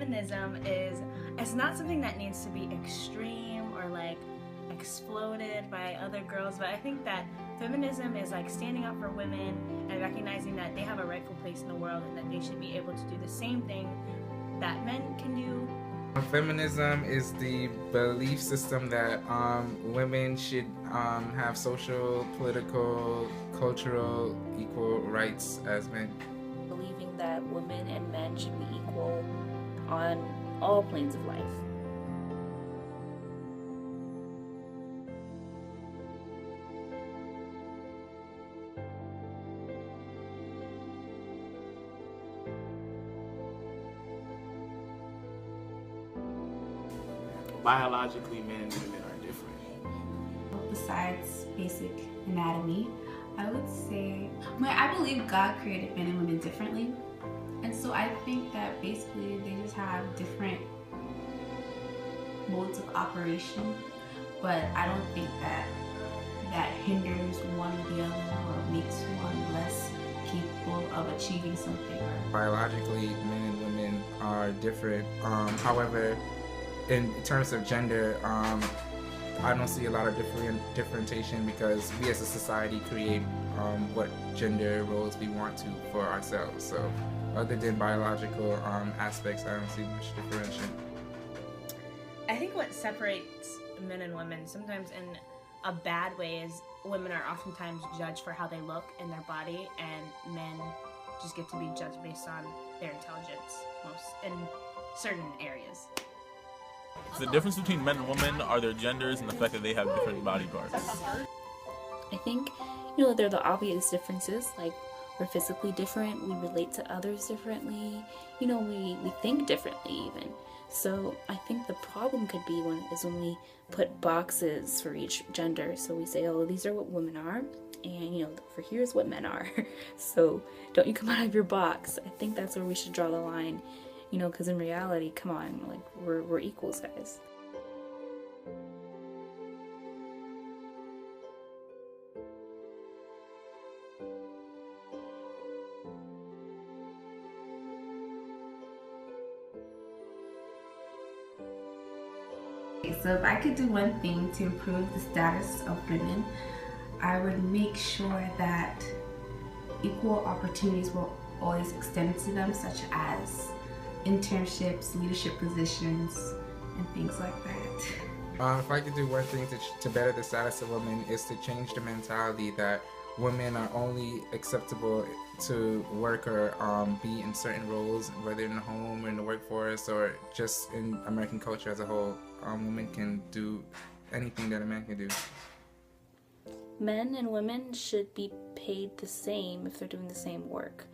feminism it's not something that needs to be extreme or like exploded by other girls, but I think that feminism is like standing up for women and recognizing that they have a rightful place in the world and that they should be able to do the same thing that men can do. Feminism is the belief system that women should have social, political, cultural, equal rights as men. Believing that women and men should be equal on all planes of life. Biologically, men and women are different. Besides basic anatomy, I would say, I believe God created men and women differently. And so I think that basically they just have different modes of operation. But I don't think that hinders one or the other or makes one less capable of achieving something. Biologically, men and women are different. However, in terms of gender, I don't see a lot of differentiation because we as a society create what gender roles we want to for ourselves. So other than biological aspects, I don't see much differentiation. I think what separates men and women, sometimes in a bad way, is women are oftentimes judged for how they look in their body, and men just get to be judged based on their intelligence in certain areas. The difference between men and women are their genders and the fact that they have different body parts. I think, there are the obvious differences, like we're physically different, we relate to others differently, we think differently even. So I think the problem could be when we put boxes for each gender. So we say, oh, these are what women are, and for here's what men are. So don't you come out of your box. I think that's where we should draw the line. Because in reality, come on, like we're equals, guys. So if I could do one thing to improve the status of women, I would make sure that equal opportunities were always extended to them, such as internships, leadership positions, and things like that. If I could do one thing to better the status of women is to change the mentality that women are only acceptable to work or be in certain roles, whether in the home or in the workforce or just in American culture as a whole. Women can do anything that a man can do. Men and women should be paid the same if they're doing the same work.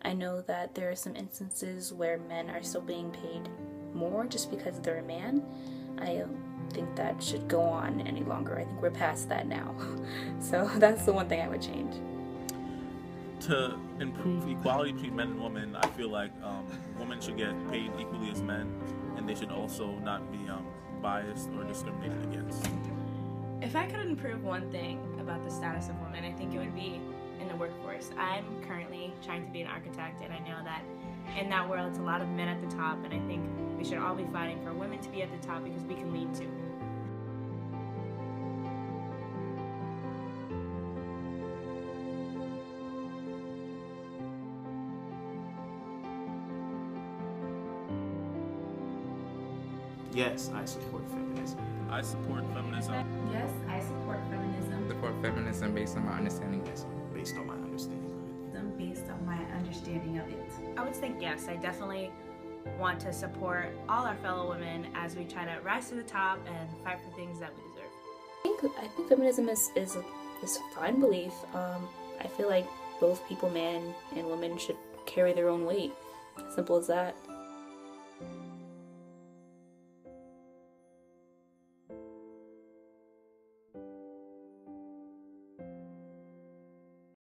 I know that there are some instances where men are still being paid more just because they're a man. I don't think that should go on any longer. I think we're past that now. So that's the one thing I would change. To improve equality between men and women, I feel like women should get paid equally as men, and they should also not be biased or discriminated against. If I could improve one thing about the status of women, I think it would be in the workforce. I'm currently trying to be an architect, and I know that in that world it's a lot of men at the top, and I think we should all be fighting for women to be at the top because we can lead too. Yes, I support feminism. I support feminism. Yes, I support feminism. Support feminism based on my understanding. Based on my understanding of it. Based on my understanding of it. I would think yes. I definitely want to support all our fellow women as we try to rise to the top and fight for things that we deserve. I think feminism is a fine belief. I feel like both people, men and women, should carry their own weight. Simple as that.